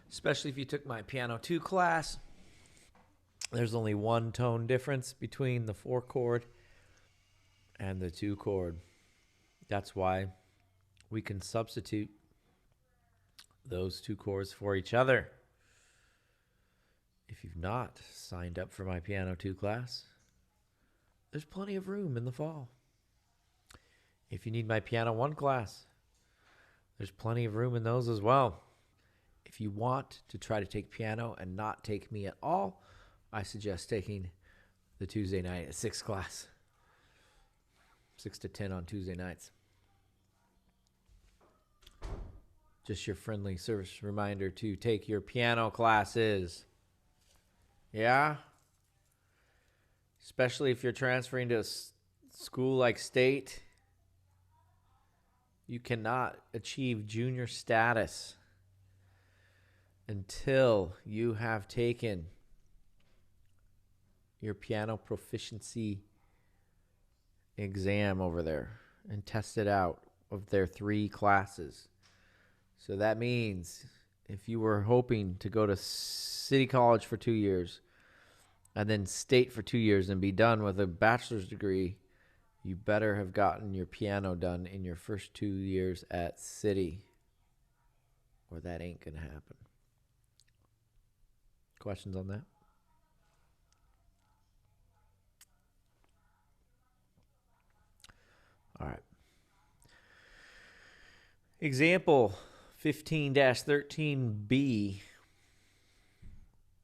especially if you took my piano 2 class. There's only one tone difference between the 4 chord and the 2 chord. That's why we can substitute those 2 chords for each other. If you've not signed up for my piano 2 class, there's plenty of room in the fall. If you need my piano 1 class, there's plenty of room in those as well. If you want to try to take piano and not take me at all, I suggest taking the Tuesday night at 6 class. 6 to 10 on Tuesday nights. Just your friendly service reminder to take your piano classes. Yeah? Especially if you're transferring to a school like State. You cannot achieve junior status until you have taken your piano proficiency exam over there and tested out of their 3 classes. So that means if you were hoping to go to City College for 2 years and then state for 2 years and be done with a bachelor's degree, you better have gotten your piano done in your first 2 years at City, or that ain't going to happen. Questions on that? All right. Example 15-13B.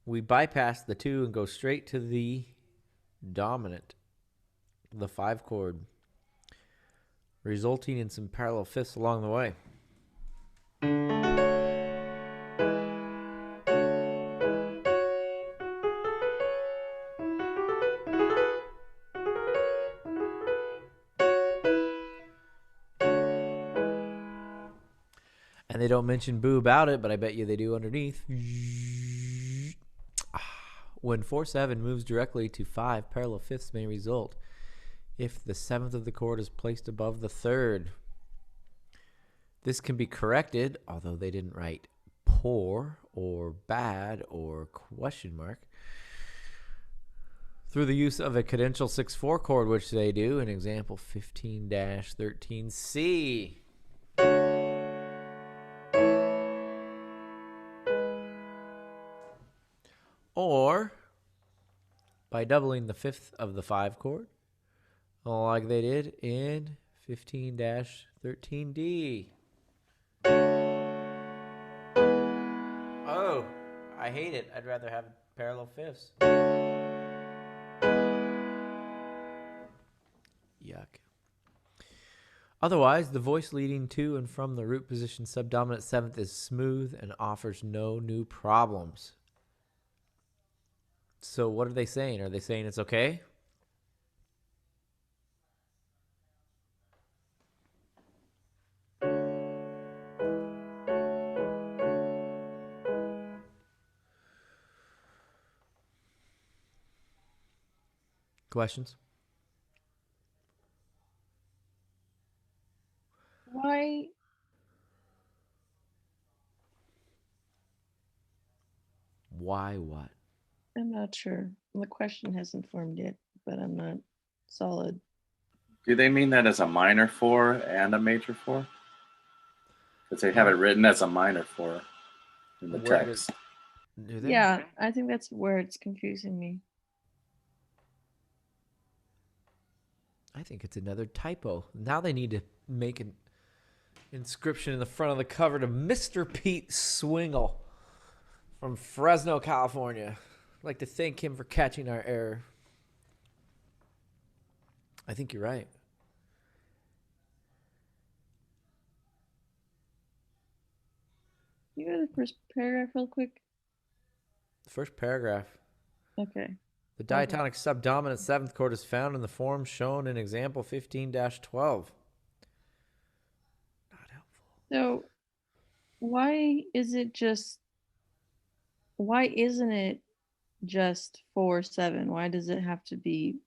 We bypass the 2 and go straight to the dominant, the 5 chord, resulting in some parallel fifths along the way. And they don't mention boo about it, but I bet you they do underneath. When 4/7 moves directly to 5, parallel fifths may result if the 7th of the chord is placed above the 3rd. This can be corrected, although they didn't write poor or bad or question mark, through the use of a cadential 6/4 chord, which they do in example 15-13C. Or by doubling the 5th of the 5 chord, like they did in 15-13D. Oh, I hate it. I'd rather have parallel fifths. Yuck. Otherwise, the voice leading to and from the root position subdominant 7th is smooth and offers no new problems. So what are they saying? Are they saying it's okay? Questions? Why? Why what? I'm not sure. The question hasn't formed yet, but I'm not solid. Do they mean that as a minor 4 and a major 4? Because they have it written as a minor 4 in the Where text. Do they? Yeah, I think that's where it's confusing me. I think it's another typo. Now they need to make an inscription in the front of the cover to Mr. Pete Swingle from Fresno, California. I'd like to thank him for catching our error. I think you're right. You go to the first paragraph real quick. The first paragraph. Okay. The diatonic subdominant 7th chord is found in the form shown in example 15-12. Not helpful. So why isn't it just 4/7? Why does it have to be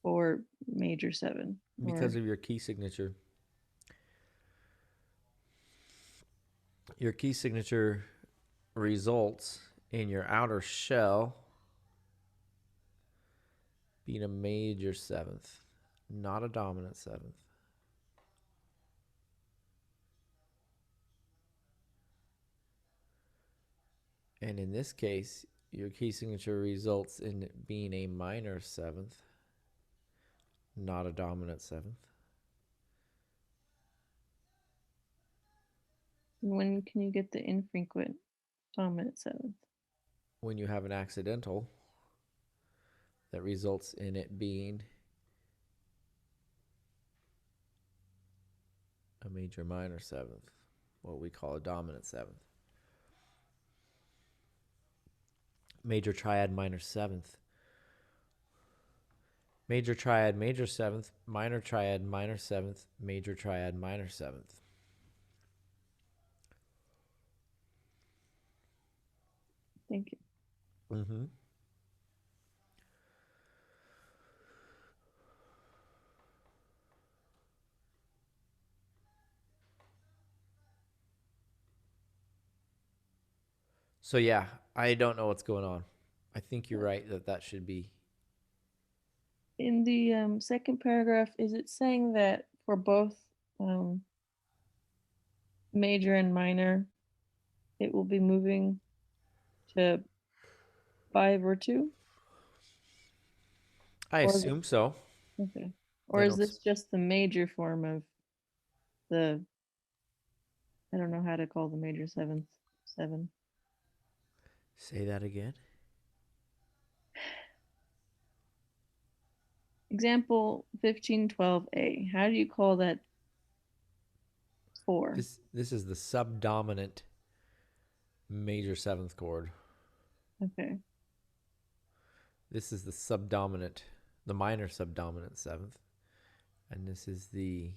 4 major 7? Because of your key signature. Your key signature results in your outer shell being a major 7th, not a dominant 7th. And in this case, your key signature results in it being a minor 7th, not a dominant 7th. When can you get the infrequent dominant 7th? When you have an accidental that results in it being a major minor 7th, what we call a dominant 7th. Major triad minor 7th. Major triad major 7th, minor triad minor 7th, major triad minor 7th. Thank you. Mm-hmm. So yeah, I don't know what's going on. I think you're right that should be. In the second paragraph, is it saying that for both major and minor, it will be moving to 5 or 2? I Or is it assume so. okay? Or They is don't. this just the major form of the? I don't know how to call the major seventh 7. Say that again. Example 1512A. How do you call that 4? This is the subdominant major 7th chord. Okay. This is the subdominant, the minor subdominant 7th. And this is the,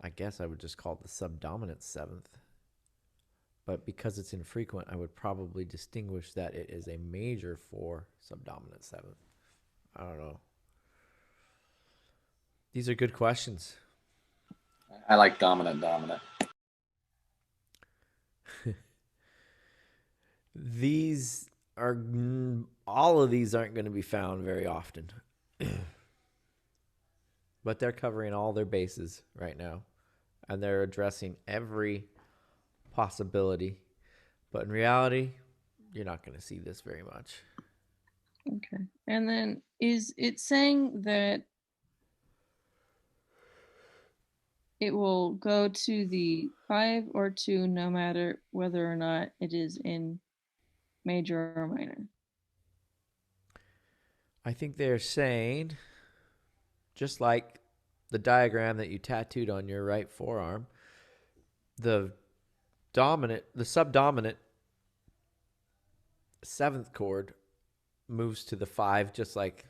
I guess I would just call it the subdominant 7th. But because it's infrequent, I would probably distinguish that it is a major 4 subdominant 7th. I don't know. These are good questions. I like dominant. These are, all of these aren't going to be found very often. But they're covering all their bases right now. And they're addressing every possibility. But in reality, you're not going to see this very much. Okay. And then is it saying that it will go to the 5 or 2 no matter whether or not it is in major or minor? I think they're saying, just like the diagram that you tattooed on your right forearm, the subdominant 7th chord moves to the 5, just like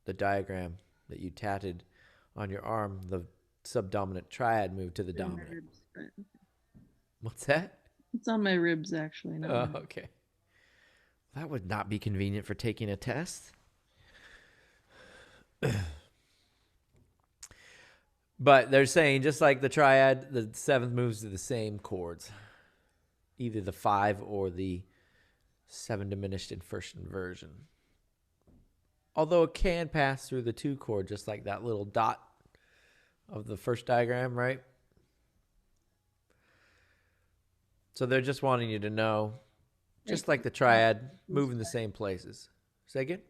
the diagram that you tattooed on your arm. The subdominant triad moved to the It's on my dominant. ribs, but What's that? it's on my ribs actually. Not Oh, my- okay. That would not be convenient for taking a test. But they're saying, just like the triad, the 7th moves to the same chords, either the 5 or the 7 diminished in first inversion. Although it can pass through the 2 chord, just like that little dot of the first diagram, right? So they're just wanting you to know, just like the triad, move in the same places. Say again?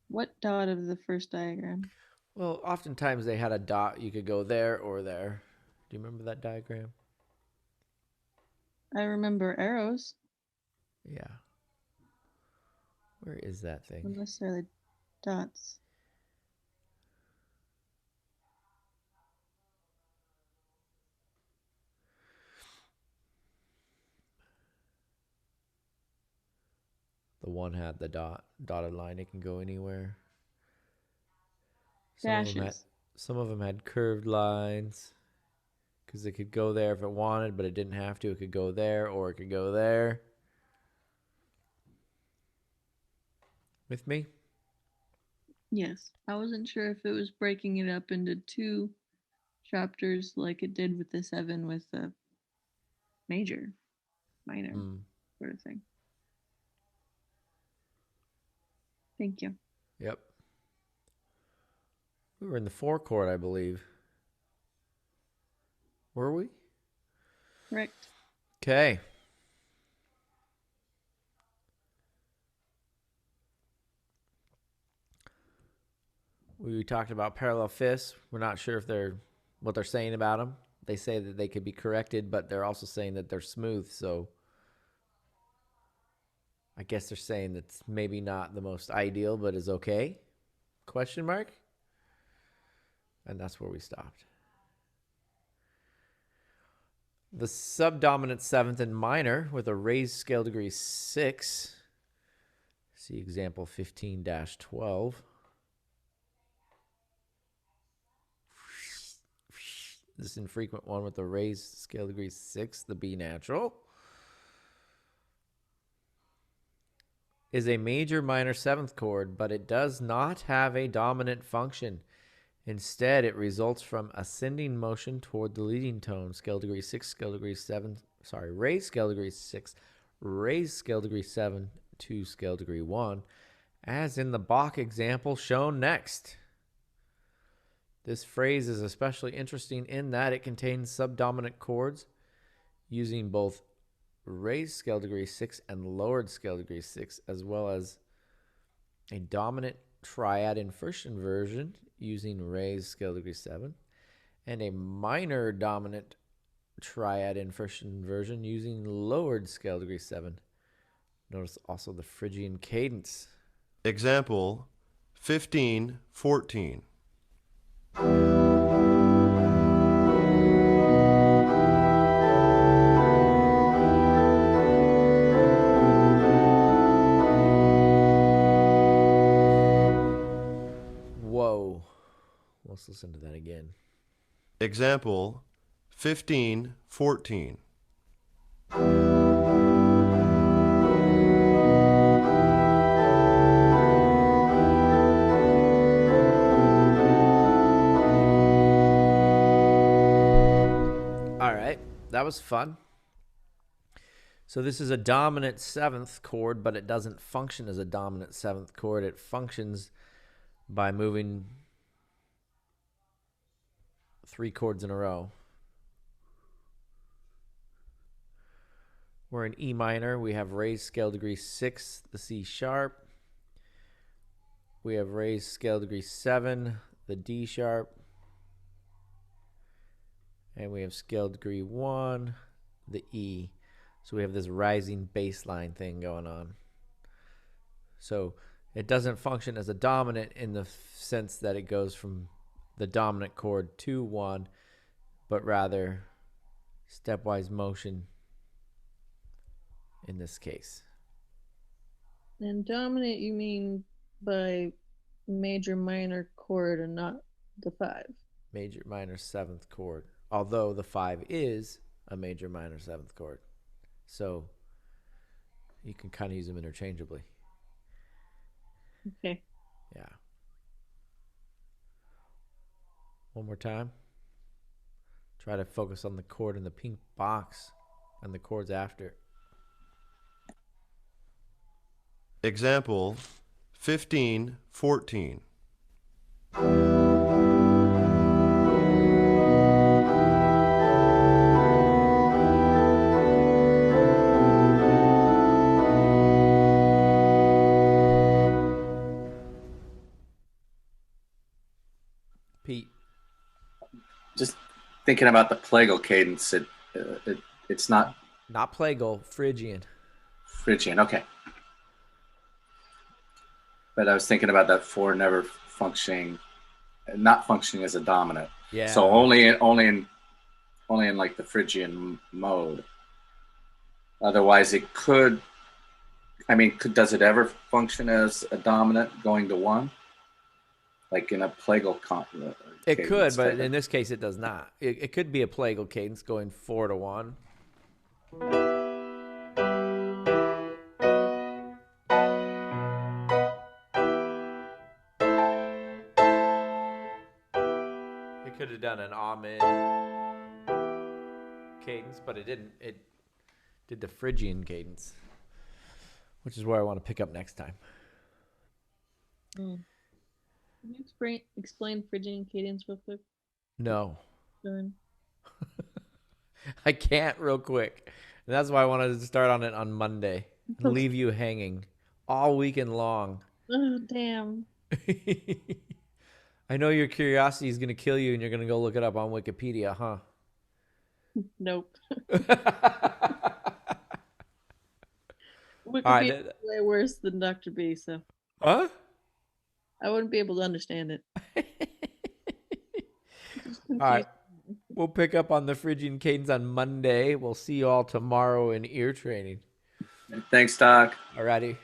What dot of the first diagram? Well, oftentimes they had a dot. You could go there or there. Do you remember that diagram? I remember arrows, Yeah. Where is that thing? not necessarily dots. The one had the dotted line. It can go anywhere. Dashes. Some of them had curved lines because it could go there if it wanted, but it didn't have to. It could go there or it could go there. With me? Yes. I wasn't sure if it was breaking it up into 2 chapters like it did with the 7 with the major, minor sort of thing. Thank you. Yep. We were in the 4 chord, I believe. Were we? Correct. Okay. We talked about parallel fifths. We're not sure if what they're saying about them. They say that they could be corrected, but they're also saying that they're smooth. So I guess they're saying that's maybe not the most ideal, but is okay? Question mark? And that's where we stopped. The subdominant 7th in minor with a raised scale degree 6. See example 15-12. This infrequent one with a raised scale degree 6, the B natural. is a major minor 7th chord, but it does not have a dominant function. Instead, it results from ascending motion toward the leading tone, scale degree 6, scale degree 7, raised scale degree 6, raised scale degree 7 to scale degree 1, as in the Bach example shown next. This phrase is especially interesting in that it contains subdominant chords using both raised scale degree 6 and lowered scale degree 6, as well as a dominant triad inversion version using raised scale degree 7, and a minor dominant triad inversion version using lowered scale degree 7. Notice also the Phrygian cadence. Example 15-14. Whoa. Let's listen to that again. Example 15-14. All right, that was fun. So this is a dominant 7th chord, but it doesn't function as a dominant 7th chord. It functions by moving 3 chords in a row. We're in E minor. We have raised scale degree 6, the C sharp. We have raised scale degree 7, the D sharp. And we have scale degree 1, the E. So we have this rising bass line thing going on. So it doesn't function as a dominant in the sense that it goes from the dominant chord to 1, but rather stepwise motion in this case. And dominant, you mean by major minor chord and not the 5? Major minor 7th chord. Although the 5 is a major minor 7th chord. So you can kind of use them interchangeably. Okay. Yeah. One more time. Try to focus on the chord in the pink box and the chords after. Example 15-14. Pete. Just thinking about the plagal cadence, it's not Plagal, Phrygian. Phrygian. Okay. But I was thinking about that 4 never functioning, not functioning as a dominant. Yeah. So only in like the Phrygian mode. Otherwise, it could. I mean, does it ever function as a dominant going to 1? Like in a plagal cadence? It could, but in this case, it does not. It could be a plagal cadence going 4 to 1. It could have done an Amen cadence, but it didn't. It did the Phrygian cadence, which is where I want to pick up next time. Can you explain Phrygian cadence real quick? No. Sure. I can't real quick. And that's why I wanted to start on it on Monday and leave you hanging all weekend long. Oh, damn. I know your curiosity is going to kill you and you're going to go look it up on Wikipedia, huh? Nope. All right. Wikipedia is way worse than Dr. B, so Huh? I wouldn't be able to understand it. All right. We'll pick up on the Phrygian cadence on Monday. We'll see you all tomorrow in ear training. Thanks, Doc. Alrighty.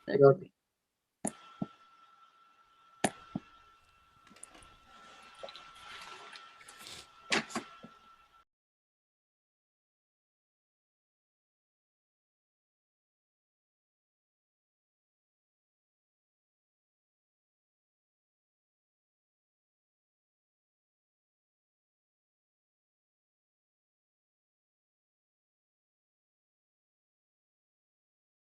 Dr. B.